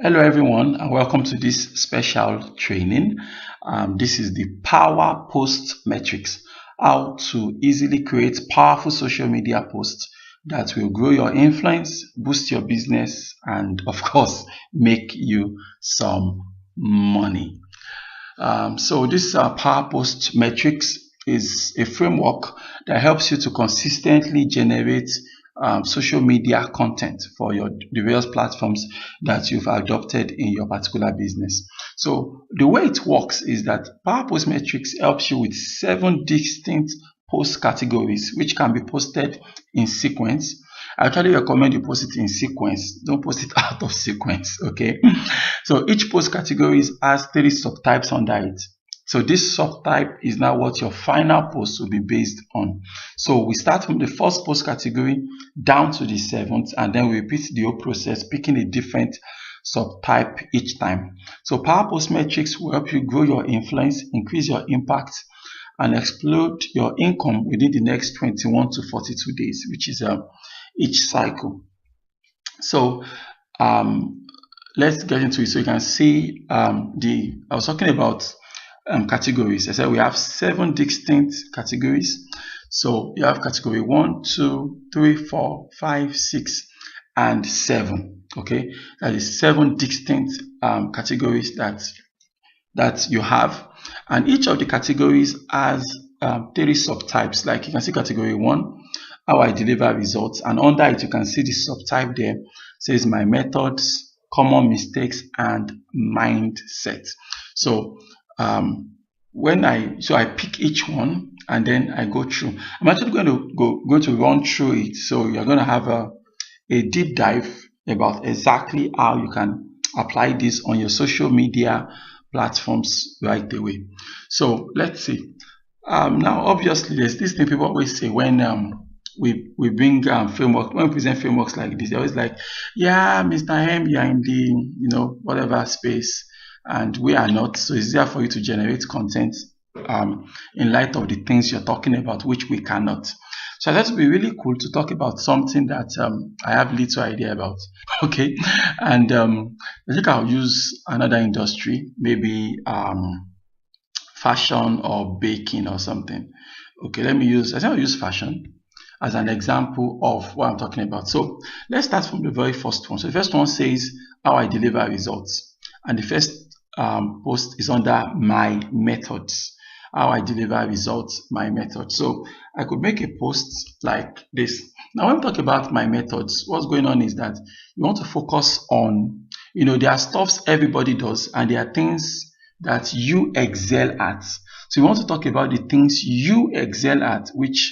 Hello everyone and welcome to this special training. This is the Power Post Metrics, how to easily create powerful social media posts that will grow your influence, boost your business, and of course, make you some money. So this Power Post Metrics is a framework that helps you to consistently generate social media content for the various platforms that you've adopted in your particular business. So the way it works is that Power Post Metrics helps you with 7 distinct post categories which can be posted in sequence. I actually recommend you post it in sequence. Don't post it out of sequence, okay? So each post category has 3 subtypes under it. So this subtype is now what your final post will be based on. So we start from the first post category down to the 7th, and then we repeat the whole process, picking a different subtype each time. So Power Post Metrics will help you grow your influence, increase your impact, and explode your income within the next 21 to 42 days, which is each cycle. So let's get into it. So you can see I was talking about categories. I said we have 7 distinct categories. So you have category 1, 2, 3, 4, 5, 6, and 7. Okay, that is 7 distinct categories that you have, and each of the categories has 3 subtypes. Like you can see category 1, how I deliver results, and under it you can see the subtype there. It says my methods, common mistakes, and mindset. So I pick each one and then I go through. I'm actually going to run through it, so you're going to have a deep dive about exactly how you can apply this on your social media platforms right away. So let's see. Now obviously there's this thing people always say when we bring framework, when we present frameworks like this, they're always like, yeah, Mr. M, you're in the whatever space, and we are not, so it's easier for you to generate content in light of the things you're talking about, which we cannot. So that would be really cool to talk about something that I have little idea about. Okay, and I think I'll use another industry, maybe fashion or baking or something. Okay, I think I'll use fashion as an example of what I'm talking about. So let's start from the very first one. So the first one says how I deliver results, and the first post is under my methods. How I deliver results, my methods. So I could make a post like this. Now when we talk about my methods, what's going on is that you want to focus on, there are stuffs everybody does, and there are things that you excel at. So you want to talk about the things you excel at, which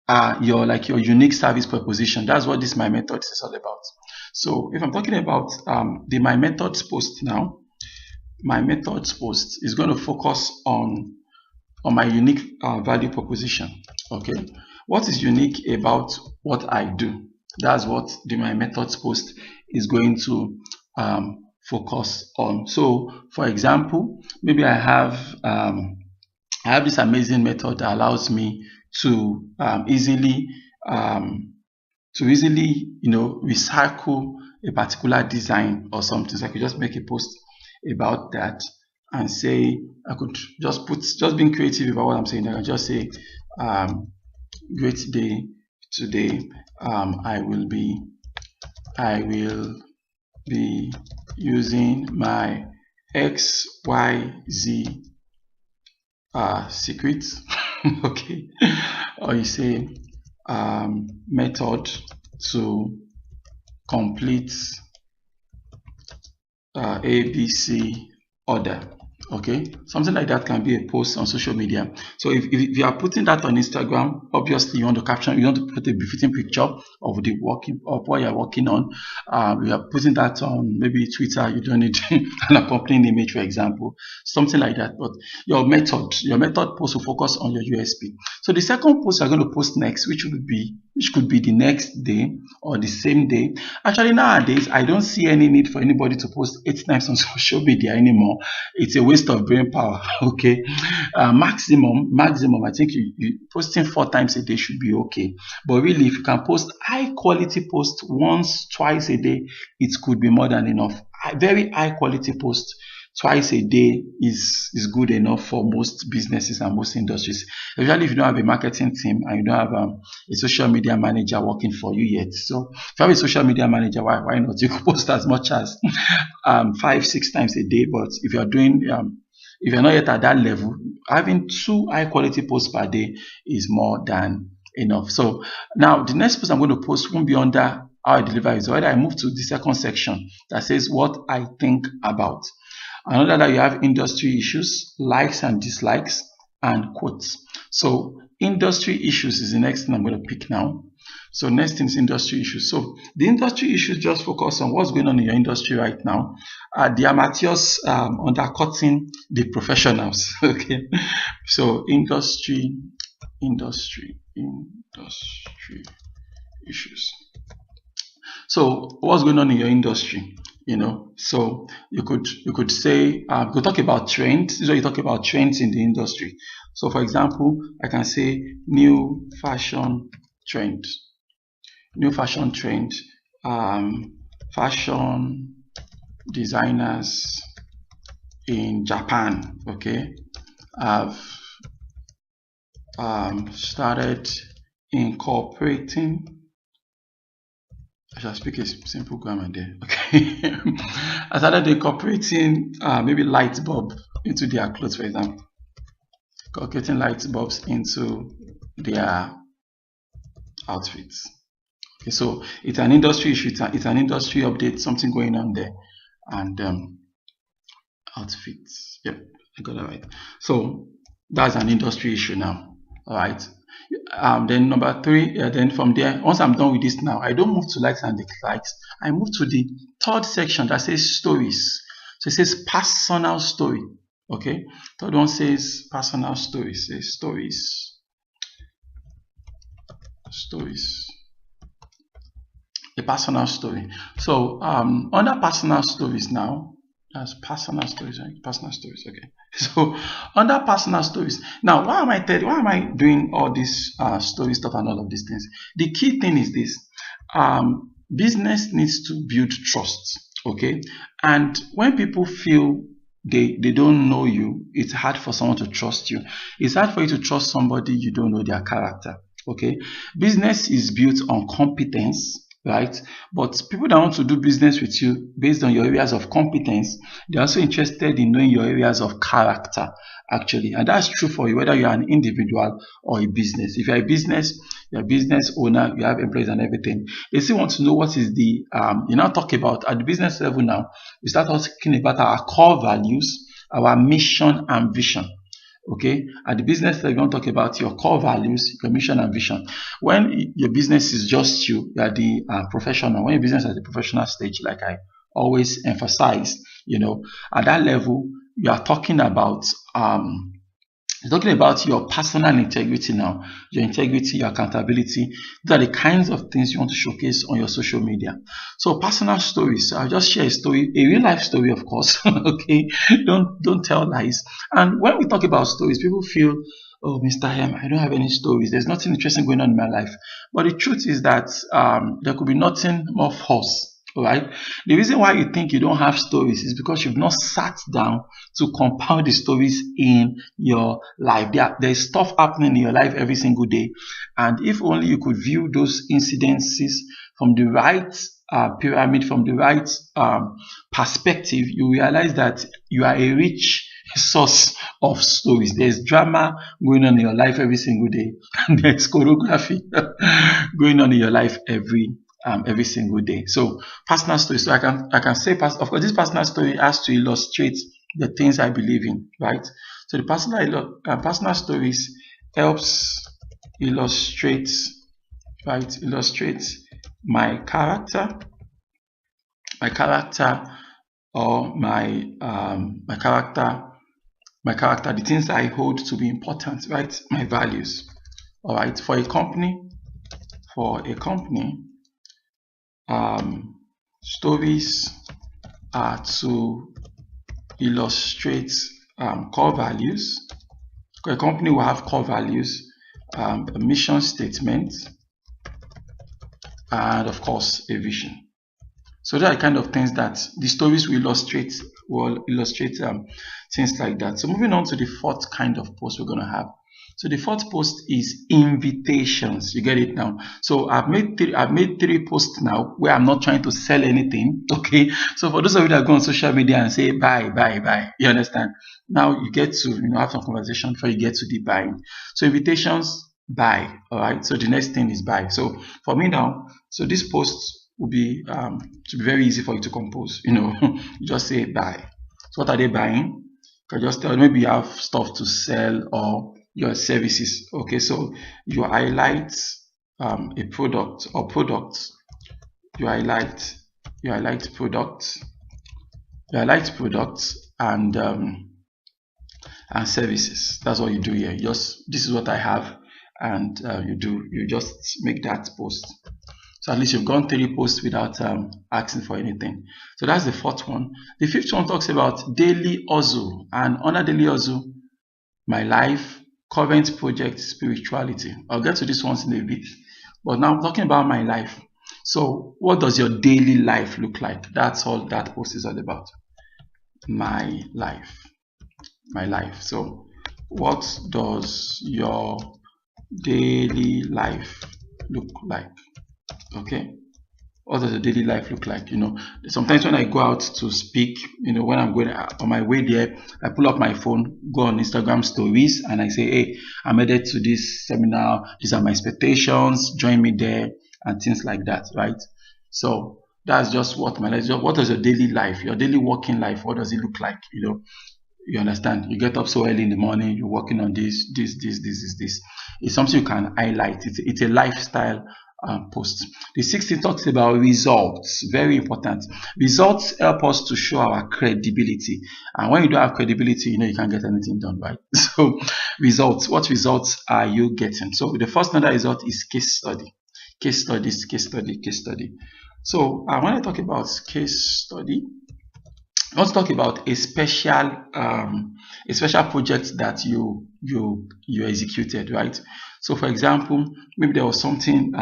are your unique service proposition. That's what this my methods is all about. So if I'm talking about the my methods post now, my methods post is going to focus on my unique value proposition. Okay, what is unique about what I do? That's what my methods post is going to focus on. So for example, maybe I have this amazing method that allows me to easily recycle a particular design or something. So I could just make a post about that and say, I could just being creative about what I'm saying. I can just say, great day today. I will be using my XYZ secrets. Okay, or you say method to complete ABC order. Okay, something like that can be a post on social media. So if you are putting that on Instagram, obviously you want to caption, you want to put a befitting picture of what you're working on. You are putting that on maybe Twitter. You don't need an accompanying image, for example, something like that. But your method post will focus on your USP. So the second post you're going to post next, which could be the next day or the same day. Actually, nowadays I don't see any need for anybody to post 8 times on social media anymore. It's a waste of brain power. Okay, maximum I think you posting 4 times a day should be okay. But really, if you can post high quality posts once, twice a day, it could be more than enough. very high quality post twice a day is good enough for most businesses and most industries, especially if you don't have a marketing team and you don't have a social media manager working for you yet. So if you have a social media manager, why not? You can post as much as 5-6 times a day. But if you're doing if you're not yet at that level, having 2 high quality posts per day is more than enough. So now the next post I'm going to post won't be under how I deliver it. So whether I move to the second section that says what I think about. Another that you have industry issues, likes and dislikes, and quotes. So industry issues is the next thing I'm going to pick now. So next thing is industry issues. So the industry issues just focus on what's going on in your industry right now. The amateurs undercutting the professionals. Okay. So industry issues. So what's going on in your industry? So you could say you could talk about trends. This is what you talk about trends in the industry. So for example, I can say new fashion trend, fashion designers in Japan, okay, have started incorporating. I shall speak a simple grammar there. Okay. I started incorporating maybe light bulb into their clothes, for example. Incorporating light bulbs into their outfits. Okay, so it's an industry issue, it's an industry update, something going on there. And outfits. Yep, I got that right. So that's an industry issue now. All right. Then number 3, then from there, once I'm done with this now, I don't move to likes and dislikes. I move to the third section that says stories. So it says personal story. Okay. Third one says personal stories. Says stories. A personal story. So under personal stories now, that's personal stories, right? Personal stories. Okay. So under personal stories, now why am I doing all this story stuff and all of these things? The key thing is this: business needs to build trust. Okay, and when people feel they don't know you, it's hard for someone to trust you. It's hard for you to trust somebody you don't know their character. Okay, business is built on competence, right? But people that want to do business with you based on your areas of competence, they're also interested in knowing your areas of character, actually. And that's true for you, whether you're an individual or a business. If you're a business owner, you have employees and everything. They still want to know what is the, you now talk about at the business level now, we start talking about our core values, our mission and vision. Okay, at the business level, you want to talk about your core values, your mission and vision. When your business is just you are the professional. When your business is at the professional stage, like I always emphasize, at that level, you are talking about your personal integrity now, your integrity, your accountability. These are the kinds of things you want to showcase on your social media. So personal stories. So I'll just share a story, a real life story, of course. Okay, don't tell lies. And when we talk about stories, people feel, oh, Mr. M, I don't have any stories. There's nothing interesting going on in my life. But the truth is that there could be nothing more false. Right? The reason why you think you don't have stories is because you've not sat down to compile the stories in your life. There's stuff happening in your life every single day. And if only you could view those incidences from the right pyramid, from the right perspective, you realize that you are a rich source of stories. There's drama going on in your life every single day. And there's choreography going on in your life every single day. So personal story. So I can say, of course, this personal story has to illustrate the things I believe in, right? So the personal stories helps illustrate my character, or my character, the things I hold to be important, right? My values. All right. For a company. Stories are to illustrate core values. A company will have core values, a mission statement, and of course a vision. So there are kind of things that the stories will illustrate things like that. So moving on to the fourth kind of post we're going to have. So the fourth post is invitations. You get it now. So I've made three posts now where I'm not trying to sell anything. Okay. So for those of you that go on social media and say buy, buy, buy, you understand? Now you get to have some conversation before you get to the buying. So invitations, buy. All right. So the next thing is buy. So for me now, so this post will be to be very easy for you to compose. You just say buy. So what are they buying? You can just tell, maybe you have stuff to sell or your services. Okay, so you highlight a product or products. You highlight products and services. That's what you do here. This is what I have, and you just make that post. So at least you've gone 3 posts without asking for anything. So that's the fourth one. The fifth one talks about daily hustle, and under daily hustle, my life, current project, spirituality. I'll get to this once in a bit, but now I'm talking about my life. So what does your daily life look like? That's all that post is all about. My life. So what does your daily life look like? Okay, what does a daily life look like? Sometimes when I go out to speak, when I'm going on my way there, I pull up my phone, go on Instagram stories, and I say, hey, I'm headed to this seminar, these are my expectations, join me there, and things like that, right? So that's just what my life is. What does your daily life, your daily working life, what does it look like? You understand? You get up so early in the morning, you're working on this. It's something you can highlight. It's a lifestyle post. The 16th talks about results. Very important. Results help us to show our credibility. And when you don't have credibility, you can't get anything done, right? So results. What results are you getting? So the first another result is case study. Case study. So when I talk about case study, I want to talk about a special project that you executed, right? So for example, maybe there was something,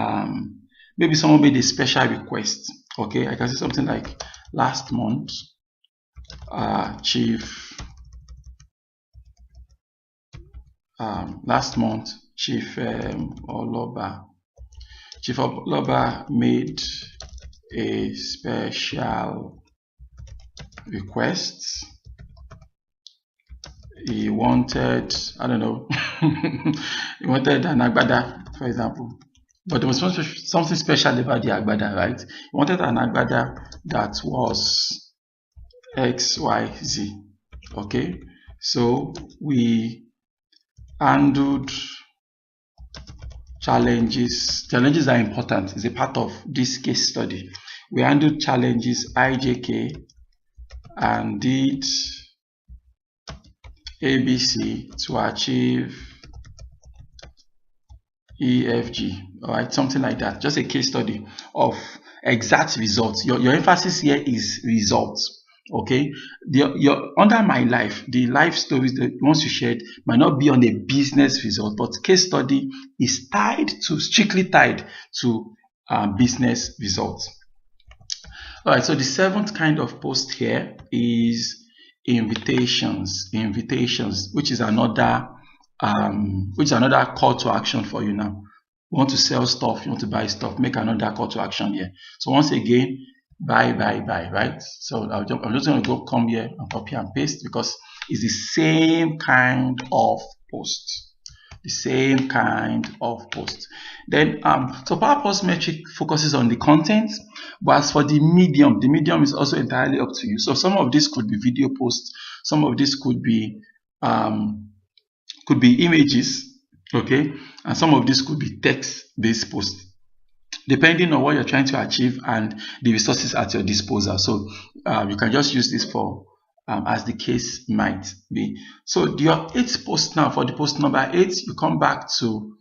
maybe someone made a special request. Okay, I can say something like last month, Chief Oloba made a special request. He wanted, I don't know, he wanted an agbada, for example. But there was something special about the agbada, right? He wanted an agbada that was XYZ. Okay, so we handled challenges. Challenges are important. It's a part of this case study. We handled challenges IJK and did ABC to achieve EFG. All right, something like that. Just a case study of exact results. Your emphasis here is results. Okay, under my life, the life stories, the ones you shared, might not be on a business result, but case study is strictly tied to business results. All right, so the 7th kind of post here is invitations, which is another call to action for you now. You want to sell stuff, you want to buy stuff, make another call to action here. So once again, buy, right? So I'm just going to come here and copy and paste because it's the same kind of post. Then so PowerPost metric focuses on the content, but as for the medium is also entirely up to you. So some of this could be video posts, some of this could be images, okay, and some of this could be text-based posts, depending on what you're trying to achieve and the resources at your disposal. So you can just use this for as the case might be. So your 8th post now, for the post number 8, you come back to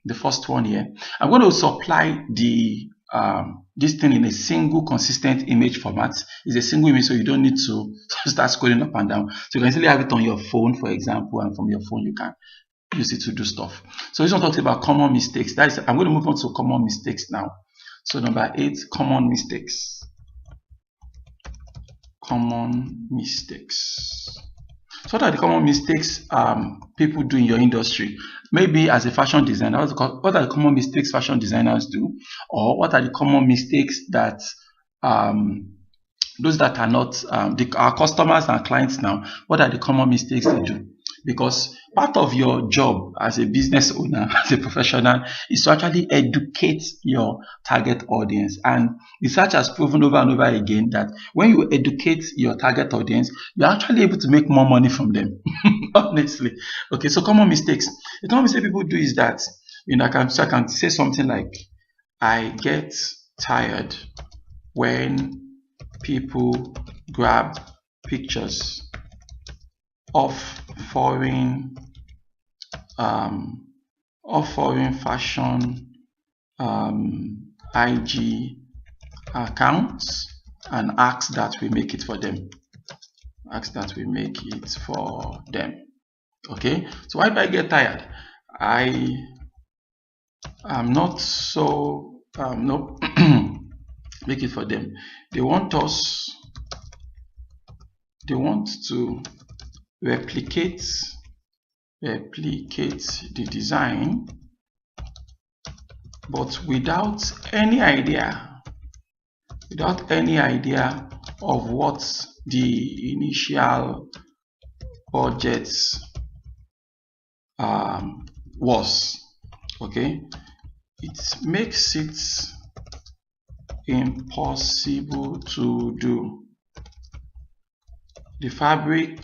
the first one here. I'm going to supply the this thing in a single consistent image format. It's a single image, so you don't need to start scrolling up and down. So you can easily have it on your phone, for example, and from your phone you can use it to do stuff. So this one talks about common mistakes. I'm going to move on to common mistakes now. So number 8, common mistakes. Common mistakes. So what are the common mistakes people do in your industry? Maybe as a fashion designer, what are the common mistakes fashion designers do? Or what are the common mistakes that those that are not our customers and clients now, what are the common mistakes they do? Because part of your job as a business owner, as a professional, is to actually educate your target audience. And research has proven over and over again that when you educate your target audience, you're actually able to make more money from them. Honestly. Okay, so common mistakes. The common mistake people do is that, I can say something like, I get tired when people grab pictures of foreign fashion IG accounts and ask that we make it for them. Okay, so why do I get tired? I am not so no make it for them. They want to replicate the design, but without any idea of what the initial budget was. Okay, it makes it impossible to do. The fabric,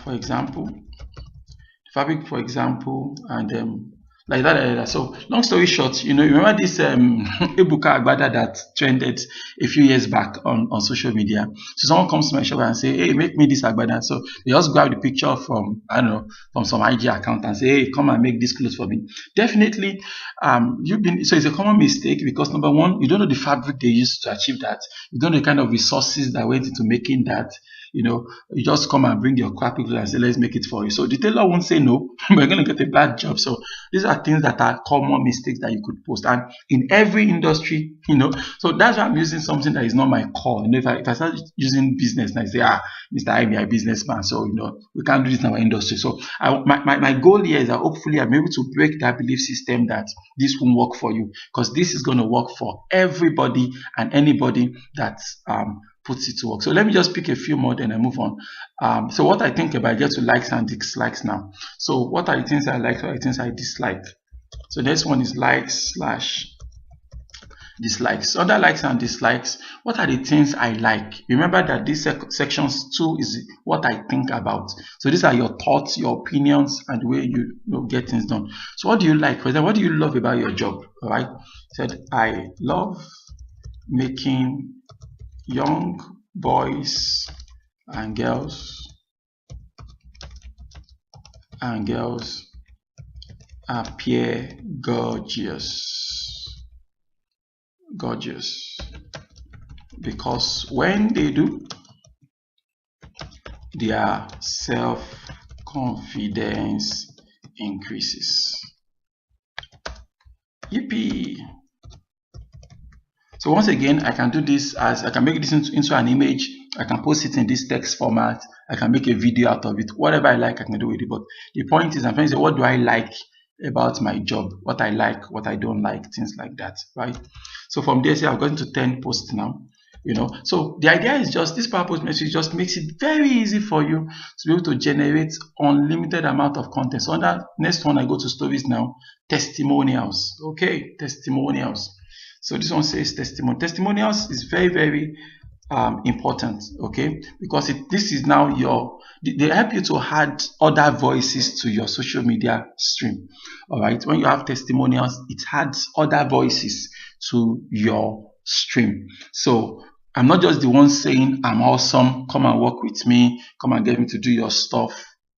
for example, and like that. So long story short, you remember this Ebuka Agbada that trended a few years back on social media. So someone comes to my shop and say, hey, make me this Agbada. So they just grab the picture from, I don't know, from some IG account and say, hey, come and make this clothes for me. Definitely, so it's a common mistake because number one, you don't know the fabric they used to achieve that. You don't know the kind of resources that went into making that. You just come and bring your crap and say, let's make it for you. So the tailor won't say no, we're going to get a bad job. So these are things that are common mistakes that you could post. And in every industry, so that's why I'm using something that is not my core. If I start using business and I say, Mr. I'm a businessman, so, we can't do this in our industry. So my goal here is that hopefully I'm able to break that belief system that this won't work for you, because this is going to work for everybody and anybody that puts it to work. So let me just pick a few more, then I move on. So what I think about, I get to likes and dislikes now. So what are the things I like, what are the things I dislike? So this one is likes / dislikes. Under likes and dislikes, what are the things I like? Remember that this sections 2 is what I think about. So these are your thoughts, your opinions, and the way you get things done. So what do you like? For example, what do you love about your job? All right. Said I love making young boys and girls appear gorgeous, because when they do, their self-confidence increases. Yippee! So once again, I can do this as I can make this into an image. I can post it in this text format. I can make a video out of it. Whatever I like, I can do with it. But the point is, I'm trying to say, what do I like about my job? What I like, what I don't like, things like that, right? So from there, say I've gotten to 10 posts now. So the idea is just this PowerPost message just makes it very easy for you to be able to generate unlimited amount of content. So on that next one, I go to stories now. Testimonials. Okay, testimonials. So this one says testimonials is very, very important, okay, because this is now they help you to add other voices to your social media stream. All right, when you have testimonials, it adds other voices to your stream. So I'm not just the one saying I'm awesome, come and work with me, come and get me to do your stuff.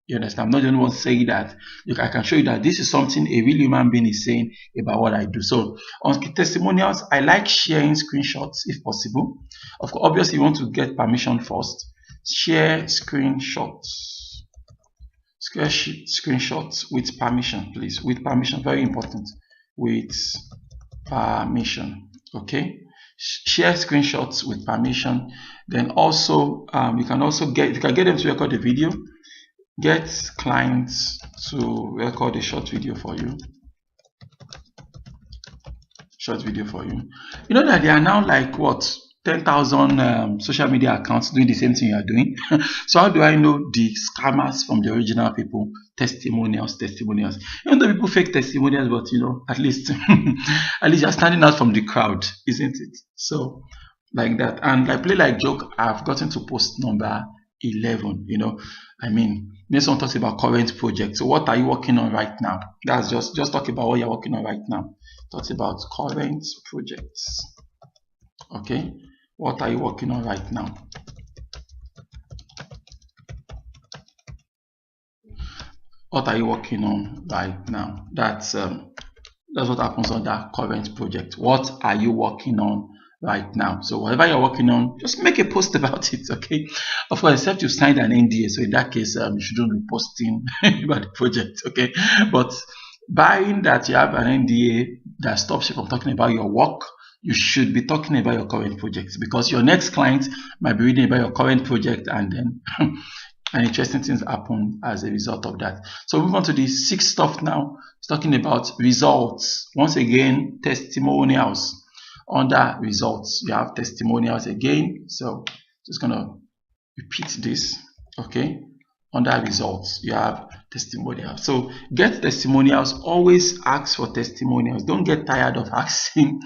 You understand? I'm not the only one saying that. I can show you that this is something a real human being is saying about what I do. So on testimonials, I like sharing screenshots if possible. Of course, obviously you want to get permission first. Share screenshots. Screenshots with permission, please. With permission, very important. with permission. Okay, share screenshots with permission. Then also you can get them to record the video, get clients to record a short video for you. You know that there are now like what, 10,000 social media accounts doing the same thing you are doing. So how do I know the scammers from the original people? Testimonials. Even though people fake testimonials, but you know, at least at least you're standing out from the crowd, isn't it? So like that. And I play like joke, I've gotten to post number 11. You know, I mean, when someone talks about current projects, so what are you working on right now? That's just talk about what you're working on right now. Talks about current projects. Okay, what are you working on right now? What are you working on right now? That's what happens on that current project. What are you working on right now? So whatever you're working on, just make a post about it. Okay, of course, except you signed an NDA, so in that case you shouldn't be posting about the project. Okay, but barring that you have an NDA that stops you from talking about your work, you should be talking about your current projects, because your next client might be reading about your current project, and then and interesting things happen as a result of that. So move on to the sixth stuff now. It's talking about results. Once again, testimonials. Under results, you have testimonials again. So just gonna repeat this. Okay. Under results, you have testimonials. So get testimonials. Always ask for testimonials. Don't get tired of asking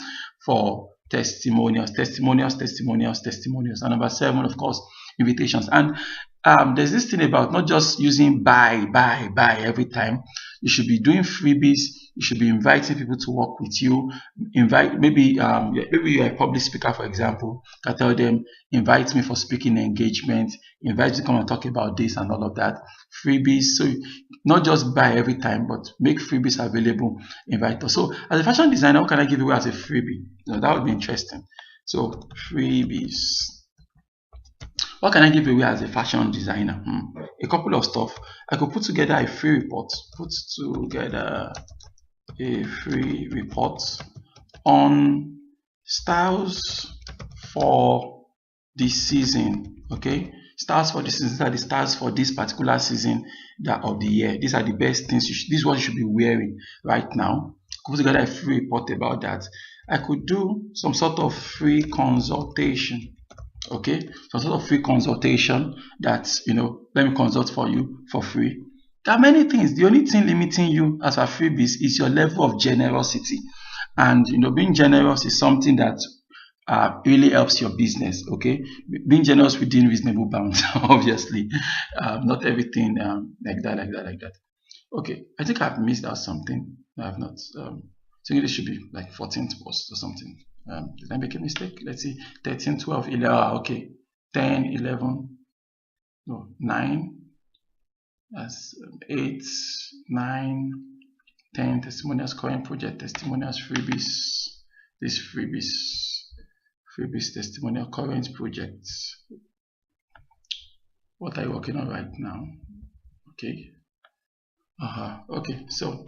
for testimonials. And number 7, of course, invitations. And there's this thing about not just using buy every time. You should be doing freebies. You should be inviting people to work with you. Maybe you're a public speaker, for example. I tell them, invite me for speaking engagement, invite you to come and talk about this and all of that. Freebies. So not just buy every time, but make freebies available. Invite us. So as a fashion designer, what can I give away as a freebie? That would be interesting. So freebies. What can I give away as a fashion designer? A couple of stuff. I could put together a free report. On styles for the season. Okay, styles for the season. These are the styles for this particular season of the year. These are the best things. This is what you should be wearing right now. Put together a free report about that. I could do some sort of free consultation. Okay, some sort of free consultation that, let me consult for you for free. There are many things. The only thing limiting you as a freebies is your level of generosity. And being generous is something that really helps your business. Okay, being generous within reasonable bounds. Obviously, not everything like that. Okay, I think I've missed out something. I have not. I think this should be like 14th post or something. Did I make a mistake? Let's see. 13, 12, 11. Okay. 10, 11. No, 9. That's 8, 9, 10. Testimonials, current project, testimonials, freebies. This freebies, testimonial, current projects. What are you working on right now? Okay. Okay. So,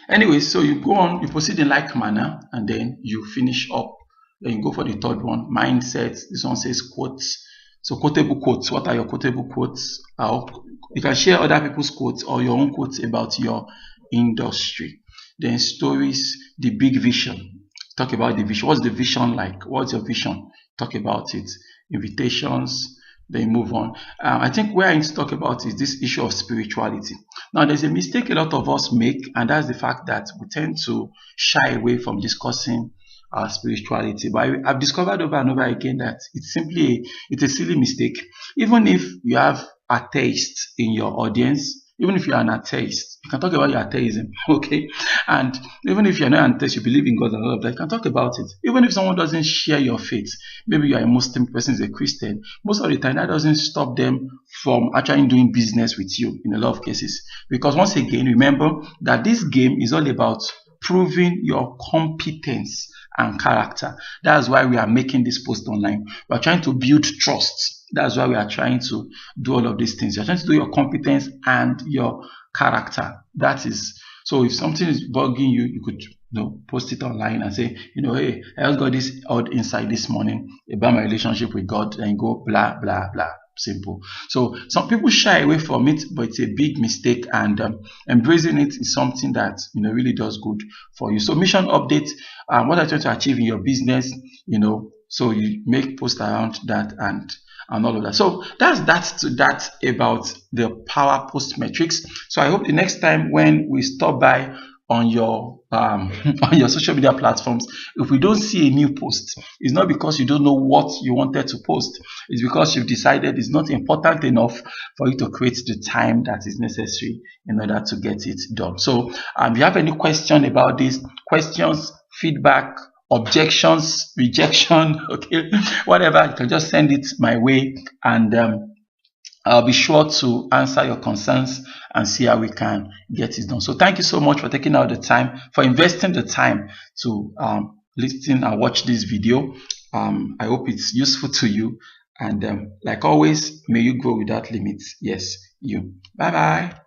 anyway, so you go on, you proceed in like manner, and then you finish up. Then you go for the third one, mindset. This one says quotes. So quotable quotes. What are your quotable quotes? You can share other people's quotes or your own quotes about your industry. Then stories, the big vision. Talk about the vision. What's the vision like? What's your vision? Talk about it. Invitations. Then move on. I think where I need to talk about is this issue of spirituality. Now, there's a mistake a lot of us make, and that's the fact that we tend to shy away from discussing our spirituality. But I've discovered over and over again that it's a silly mistake. Even if you have atheists in your audience, even if you're an atheist, you can talk about your atheism, okay? And even if you're not an atheist, you believe in God and all of that, you can talk about it. Even if someone doesn't share your faith, maybe you're a Muslim, person is a Christian, most of the time that doesn't stop them from actually doing business with you in a lot of cases. Because once again, remember that this game is all about proving your competence and character. That's why we are making this post online. We're trying to build trust. That's why we are trying to do all of these things. You're trying to do your competence and your character. That is So if something is bugging you, you could post it online and say, hey, I just got this odd insight this morning about my relationship with God, and go blah blah blah. Simple. So some people shy away from it, but it's a big mistake, and embracing it is something that really does good for you. So mission updates, what are you trying to achieve in your business? So you make posts around that and all of that. So that's that about the power post metrics. So I hope the next time when we stop by on your on your social media platforms, if we don't see a new post, it's not because you don't know what you wanted to post. It's because you've decided it's not important enough for you to create the time that is necessary in order to get it done. So if you have any question about this, questions, feedback, objections, rejection, okay, whatever, you can just send it my way, and I'll be sure to answer your concerns and see how we can get it done. So thank you so much for taking out the time, for investing the time to listen and watch this video. I hope it's useful to you, and like always, may you grow without limits. Yes, you. Bye bye.